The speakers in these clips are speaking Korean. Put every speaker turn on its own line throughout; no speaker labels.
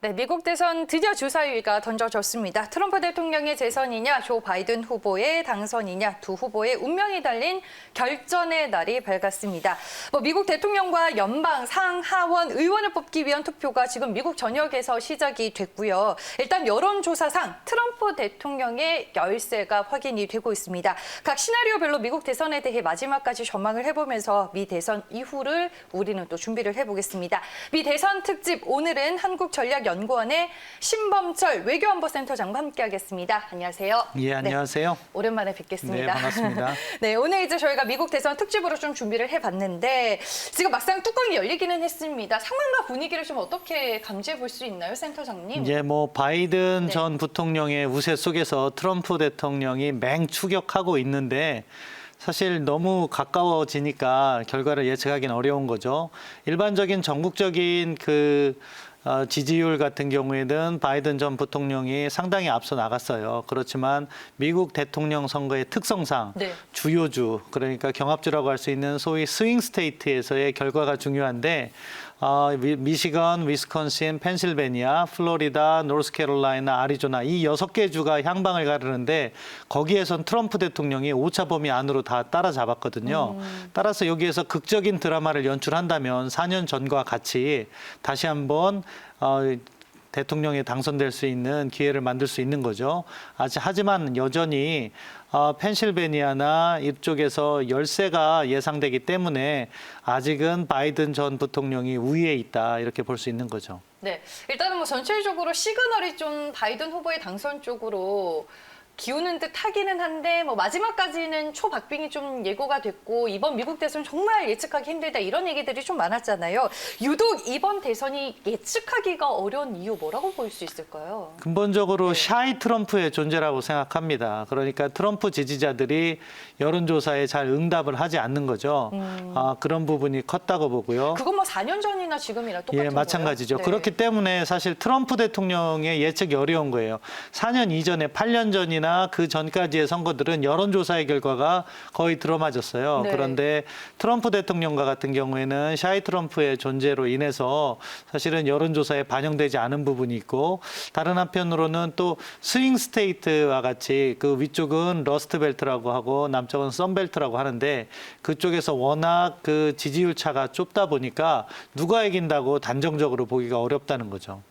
네, 미국 대선 드디어 주사위가 던져졌습니다. 트럼프 대통령의 재선이냐, 조 바이든 후보의 당선이냐, 두 후보의 운명이 달린 결전의 날이 밝았습니다. 미국 대통령과 연방 상하원 의원을 뽑기 위한 투표가 지금 미국 전역에서 시작이 됐고요. 일단 여론조사상 트럼프 대통령의 열세가 확인이 되고 있습니다. 각 시나리오별로 미국 대선에 대해 마지막까지 전망을 해보면서 미 대선 이후를 우리는 또 준비를 해보겠습니다. 미 대선 특집 오늘은 한국전략연구원의 신범철 외교안보센터장과 함께하겠습니다. 안녕하세요.
예, 안녕하세요.
네, 오랜만에 뵙겠습니다.
네, 반갑습니다.
네, 오늘 이제 저희가 미국 대선 특집으로 좀 준비를 해봤는데 지금 막상 뚜껑이 열리기는 했습니다. 상황과 분위기를 좀 어떻게 감지해 볼 수 있나요, 센터장님?
이제 바이든
네.
전 부통령의 우세 속에서 트럼프 대통령이 맹추격하고 있는데 사실 너무 가까워지니까 결과를 예측하기는 어려운 거죠. 일반적인 전국적인 지지율 같은 경우에는 바이든 전 부통령이 상당히 앞서 나갔어요. 그렇지만 미국 대통령 선거의 특성상
네.
주요주, 그러니까 경합주라고 할 수 있는 소위 스윙 스테이트에서의 결과가 중요한데 미시건, 위스콘신, 펜실베니아, 플로리다, 노스캐롤라이나, 아리조나 이 6개 주가 향방을 가르는데 거기에선 트럼프 대통령이 오차 범위 안으로 다 따라잡았거든요. 따라서 여기에서 극적인 드라마를 연출한다면 4년 전과 같이 다시 한번 대통령에 당선될 수 있는 기회를 만들 수 있는 거죠. 하지만 여전히 펜실베니아나 이쪽에서 열세가 예상되기 때문에 아직은 바이든 전 부통령이 우위에 있다 이렇게 볼 수 있는 거죠.
네, 일단은 전체적으로 시그널이 좀 바이든 후보의 당선 쪽으로 기우는 듯 하기는 한데 마지막까지는 초박빙이 좀 예고가 됐고 이번 미국 대선 정말 예측하기 힘들다 이런 얘기들이 좀 많았잖아요. 유독 이번 대선이 예측하기가 어려운 이유 뭐라고 볼 수 있을까요?
근본적으로 샤이 트럼프의 존재라고 생각합니다. 그러니까 트럼프 지지자들이 여론조사에 잘 응답을 하지 않는 거죠. 그런 부분이 컸다고 보고요.
그건 4년 전이나 지금이나 똑같은
예, 마찬가지죠.
거예요? 네.
그렇기 때문에 사실 트럼프 대통령의 예측이 어려운 거예요. 4년 이전에 8년 전이나 그 전까지의 선거들은 여론조사의 결과가 거의 들어맞았어요.
네.
그런데 트럼프 대통령과 같은 경우에는 샤이 트럼프의 존재로 인해서 사실은 여론조사에 반영되지 않은 부분이 있고 다른 한편으로는 또 스윙 스테이트와 같이 그 위쪽은 러스트 벨트라고 하고 남쪽은 썬벨트라고 하는데 그쪽에서 워낙 그 지지율 차가 좁다 보니까 누가 이긴다고 단정적으로 보기가 어렵다는 거죠.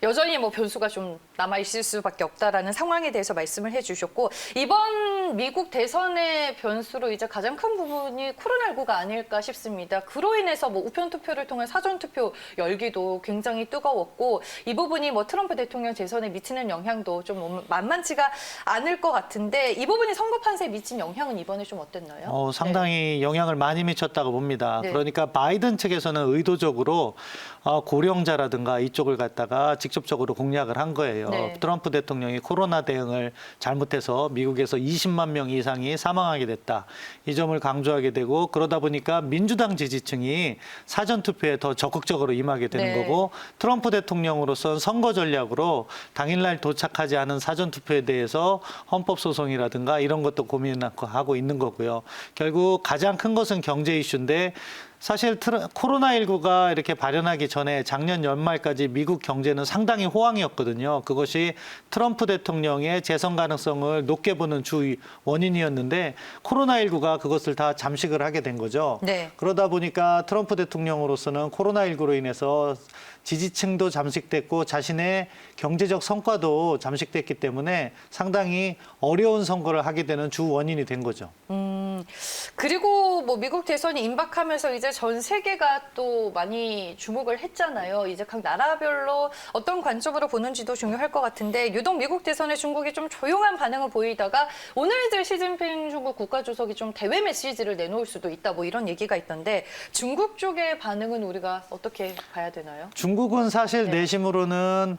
여전히 변수가 좀 남아있을 수밖에 없다라는 상황에 대해서 말씀을 해주셨고 이번 미국 대선의 변수로 이제 가장 큰 부분이 코로나19가 아닐까 싶습니다. 그로 인해서 우편 투표를 통한 사전 투표 열기도 굉장히 뜨거웠고 이 부분이 트럼프 대통령 재선에 미치는 영향도 좀 만만치가 않을 것 같은데 이 부분이 선거 판세에 미친 영향은 이번에 좀 어땠나요?
상당히 영향을 많이 미쳤다고 봅니다.
네.
그러니까 바이든 측에서는 의도적으로 고령자라든가 이쪽을 갖다가 직접적으로 공략을 한 거예요.
네.
트럼프 대통령이 코로나 대응을 잘못해서 미국에서 20만 명 이상이 사망하게 됐다. 이 점을 강조하게 되고 그러다 보니까 민주당 지지층이 사전투표에 더 적극적으로 임하게 되는
네.
거고 트럼프 대통령으로서는 선거 전략으로 당일날 도착하지 않은 사전투표에 대해서 헌법소송이라든가 이런 것도 고민하고 있는 거고요. 결국 가장 큰 것은 경제 이슈인데 사실 코로나19가 이렇게 발현하기 전에 작년 연말까지 미국 경제는 상당히 호황이었거든요. 그것이 트럼프 대통령의 재선 가능성을 높게 보는 주 원인이었는데 코로나19가 그것을 다 잠식을 하게 된 거죠.
네.
그러다 보니까 트럼프 대통령으로서는 코로나19로 인해서 지지층도 잠식됐고 자신의 경제적 성과도 잠식됐기 때문에 상당히 어려운 선거를 하게 되는 주 원인이 된 거죠.
그리고 미국 대선이 임박하면서 이제 전 세계가 또 많이 주목을 했잖아요. 이제 각 나라별로 어떤 관점으로 보는지도 중요할 것 같은데 유독 미국 대선에 중국이 좀 조용한 반응을 보이다가 오늘 이제 시진핑 중국 국가주석이 좀 대외 메시지를 내놓을 수도 있다 이런 얘기가 있던데 중국 쪽의 반응은 우리가 어떻게 봐야 되나요?
중국은 사실
네.
내심으로는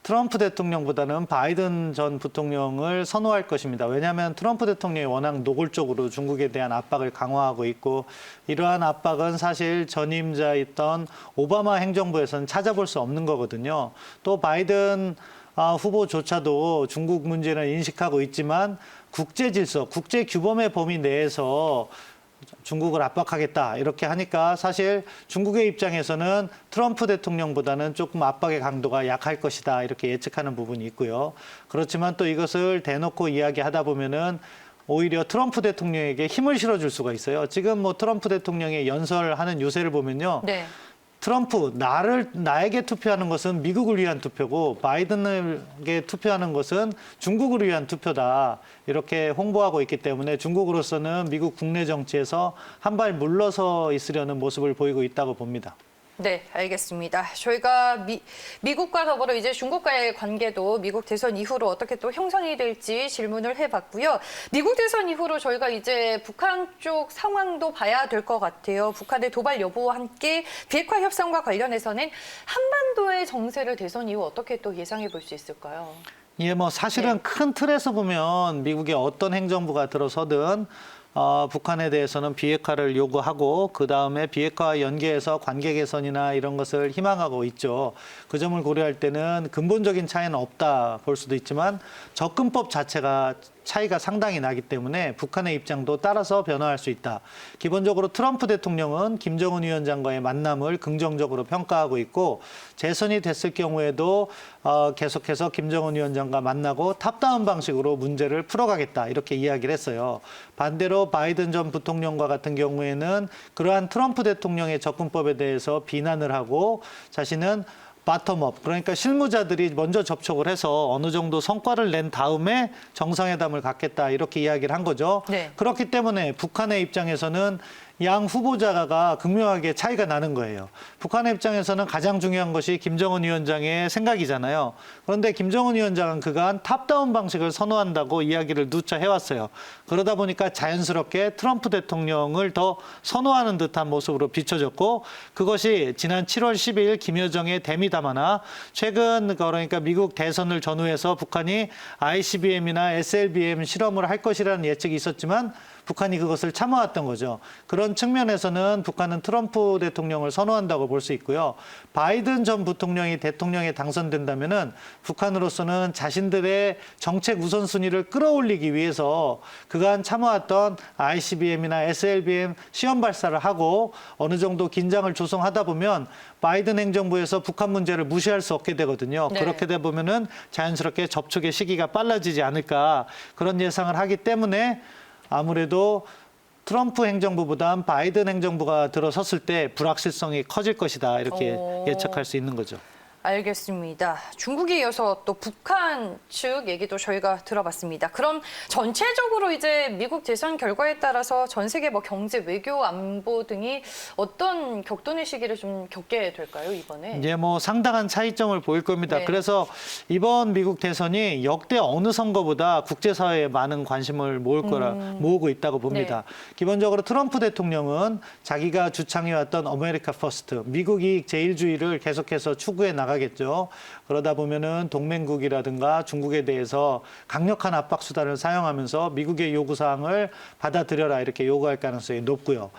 트럼프 대통령보다는 바이든 전 부통령을 선호할 것입니다. 왜냐하면 트럼프 대통령이 워낙 노골적으로 중국에 대한 압박을 강화하고 있고 이러한 압박은 사실 전임자였던 오바마 행정부에서는 찾아볼 수 없는 거거든요. 또 바이든 후보조차도 중국 문제를 인식하고 있지만 국제 질서, 국제 규범의 범위 내에서 중국을 압박하겠다 이렇게 하니까 사실 중국의 입장에서는 트럼프 대통령보다는 조금 압박의 강도가 약할 것이다 이렇게 예측하는 부분이 있고요. 그렇지만 또 이것을 대놓고 이야기하다 보면은 오히려 트럼프 대통령에게 힘을 실어줄 수가 있어요. 지금 뭐 트럼프 대통령의 연설하는 요새를 보면요.
네.
트럼프, 나에게 투표하는 것은 미국을 위한 투표고 바이든에게 투표하는 것은 중국을 위한 투표다. 이렇게 홍보하고 있기 때문에 중국으로서는 미국 국내 정치에서 한 발 물러서 있으려는 모습을 보이고 있다고 봅니다.
네, 알겠습니다. 저희가 미국과 더불어 이제 중국과의 관계도 미국 대선 이후로 어떻게 또 형성이 될지 질문을 해봤고요. 미국 대선 이후로 저희가 이제 북한 쪽 상황도 봐야 될 것 같아요. 북한의 도발 여부와 함께 비핵화 협상과 관련해서는 한반도의 정세를 대선 이후 어떻게 또 예상해 볼 수 있을까요?
예, 뭐 사실은
네.
큰 틀에서 보면 미국의 어떤 행정부가 들어서든 북한에 대해서는 비핵화를 요구하고 그다음에 비핵화와 연계해서 관계 개선이나 이런 것을 희망하고 있죠. 그 점을 고려할 때는 근본적인 차이는 없다 볼 수도 있지만 접근법 자체가 차이가 상당히 나기 때문에 북한의 입장도 따라서 변화할 수 있다. 기본적으로 트럼프 대통령은 김정은 위원장과의 만남을 긍정적으로 평가하고 있고 재선이 됐을 경우에도 계속해서 김정은 위원장과 만나고 탑다운 방식으로 문제를 풀어가겠다 이렇게 이야기를 했어요. 반대로 바이든 전 부통령과 같은 경우에는 그러한 트럼프 대통령의 접근법에 대해서 비난을 하고 자신은 바텀업, 그러니까 실무자들이 먼저 접촉을 해서 어느 정도 성과를 낸 다음에 정상회담을 갖겠다 이렇게 이야기를 한 거죠.
네.
그렇기 때문에 북한의 입장에서는 양 후보자가 극명하게 차이가 나는 거예요. 북한의 입장에서는 가장 중요한 것이 김정은 위원장의 생각이잖아요. 그런데 김정은 위원장은 그간 탑다운 방식을 선호한다고 이야기를 누차 해왔어요. 그러다 보니까 자연스럽게 트럼프 대통령을 더 선호하는 듯한 모습으로 비춰졌고 그것이 지난 7월 12일 김여정의 대미담화나 최근 그러니까 미국 대선을 전후해서 북한이 ICBM이나 SLBM 실험을 할 것이라는 예측이 있었지만 북한이 그것을 참아왔던 거죠. 그런 측면에서는 북한은 트럼프 대통령을 선호한다고 볼 수 있고요. 바이든 전 부통령이 대통령에 당선된다면은 북한으로서는 자신들의 정책 우선순위를 끌어올리기 위해서 그간 참아왔던 ICBM이나 SLBM 시험 발사를 하고 어느 정도 긴장을 조성하다 보면 바이든 행정부에서 북한 문제를 무시할 수 없게 되거든요.
네.
그렇게 되다 보면은 자연스럽게 접촉의 시기가 빨라지지 않을까 그런 예상을 하기 때문에 아무래도 트럼프 행정부보단 바이든 행정부가 들어섰을 때 불확실성이 커질 것이다 이렇게 예측할 수 있는 거죠.
알겠습니다. 중국에 이어서 또 북한 측 얘기도 저희가 들어봤습니다. 그럼 전체적으로 이제 미국 대선 결과에 따라서 전 세계 뭐 경제, 외교, 안보 등이 어떤 격돈의 시기를 좀 겪게 될까요, 이번에?
이제 뭐 상당한 차이점을 보일 겁니다.
네.
그래서 이번 미국 대선이 역대 어느 선거보다 국제사회에 많은 관심을 모으고 있다고 봅니다.
네.
기본적으로 트럼프 대통령은 자기가 주창해왔던 아메리카 퍼스트, 미국 이익 제일주의를 계속해서 추구해 나가겠죠. 그러다 보면은 동맹국이라든가 중국에 대해서 강력한 압박 수단을 사용하면서 미국의 요구사항을 받아들여라 이렇게 요구할 가능성이 높고요.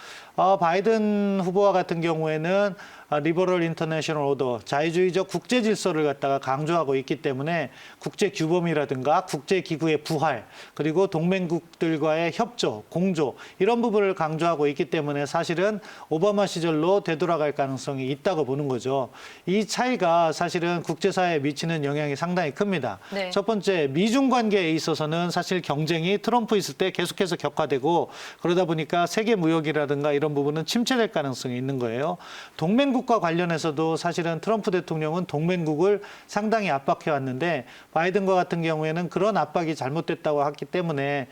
바이든 후보와 같은 경우에는 리버럴 인터내셔널 오더, 자유주의적 국제 질서를 갖다가 강조하고 있기 때문에 국제 규범이라든가 국제 기구의 부활, 그리고 동맹국들과의 협조, 공조 이런 부분을 강조하고 있기 때문에 사실은 오바마 시절로 되돌아갈 가능성이 있다고 보는 거죠. 이 차이가 사실은 국제사회에 미치는 영향이 상당히 큽니다.
네.
첫 번째, 미중 관계에 있어서는 사실 경쟁이 트럼프 있을 때 계속해서 격화되고 그러다 보니까 세계 무역이라든가 이런 부분은 침체될 가능성이 있는 거예요. 동맹국과 관련해서도 사실은 트럼프 대통령은 동맹국을 상당히 압박해 왔는데 바이든과 같은 경우에는 그런 압박이 잘못됐다고 했기 때문에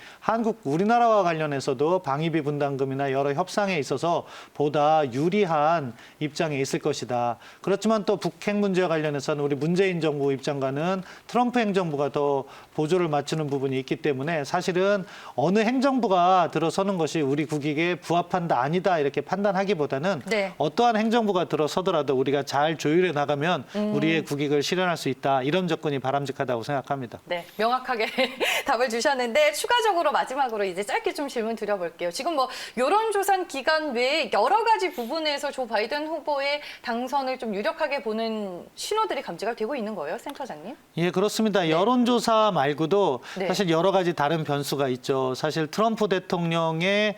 우리나라와 관련해서도 방위비 분담금이나 여러 협상에 있어서 보다 유리한 입장에 있을 것이다. 그렇지만 또 북핵 문제와 관련해서는 우리 문재인 정부 입장과는 트럼프 행정부가 더 보조를 맞추는 부분이 있기 때문에 사실은 어느 행정부가 들어서는 것이 우리 국익에 부합한다 아니다 이렇게 판단하기보다는
네.
어떠한 행정부가 들어서더라도 우리가 잘 조율해 나가면 우리의 국익을 실현할 수 있다. 이런 접근이 바람직하다고 생각합니다.
네, 명확하게 답을 주셨는데 추가적으로 마지막으로 이제 짧게 좀 질문 드려볼게요. 지금 뭐 여론조사 기간 외에 여러 가지 부분에서 조 바이든 후보의 당선을 좀 유력하게 보는 신호들이 감지가 되고 있는 거예요, 센터장님?
예, 그렇습니다. 여론조사 말고도
네.
사실 여러 가지 다른 변수가 있죠. 사실 트럼프 대통령의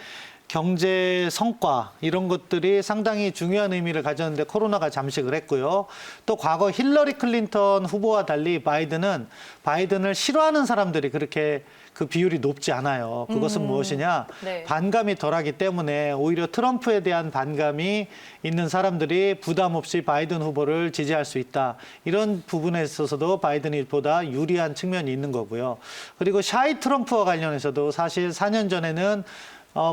경제 성과 이런 것들이 상당히 중요한 의미를 가졌는데 코로나가 잠식을 했고요. 또 과거 힐러리 클린턴 후보와 달리 바이든을 싫어하는 사람들이 그렇게 그 비율이 높지 않아요. 그것은 무엇이냐?
네.
반감이 덜하기 때문에 오히려 트럼프에 대한 반감이 있는 사람들이 부담 없이 바이든 후보를 지지할 수 있다. 이런 부분에 있어서도 바이든이 보다 유리한 측면이 있는 거고요. 그리고 샤이 트럼프와 관련해서도 사실 4년 전에는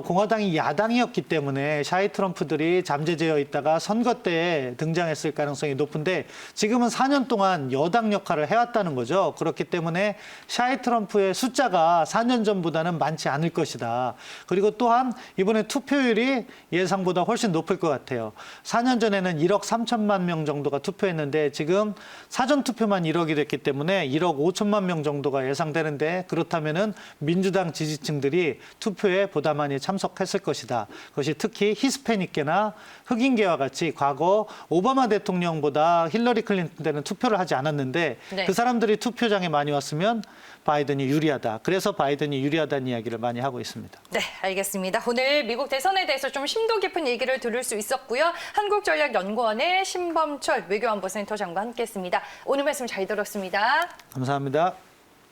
공화당이 야당이었기 때문에 샤이 트럼프들이 잠재되어 있다가 선거 때 등장했을 가능성이 높은데 지금은 4년 동안 여당 역할을 해왔다는 거죠. 그렇기 때문에 샤이 트럼프의 숫자가 4년 전보다는 많지 않을 것이다. 그리고 또한 이번에 투표율이 예상보다 훨씬 높을 것 같아요. 4년 전에는 1억 3천만 명 정도가 투표했는데 지금 사전투표만 1억이 됐기 때문에 1억 5천만 명 정도가 예상되는데 그렇다면은 민주당 지지층들이 투표에 보다 많이 참석했을 것이다. 그것이 특히 히스패닉계나 흑인계와 같이 과거 오바마 대통령보다 힐러리 클린턴 때는 투표를 하지 않았는데
네.
그 사람들이 투표장에 많이 왔으면 바이든이 유리하다. 그래서 바이든이 유리하다는 이야기를 많이 하고 있습니다.
네, 알겠습니다. 오늘 미국 대선에 대해서 좀 심도 깊은 얘기를 들을 수 있었고요. 한국전략연구원의 신범철 외교안보센터장과 함께했습니다. 오늘 말씀 잘 들었습니다.
감사합니다.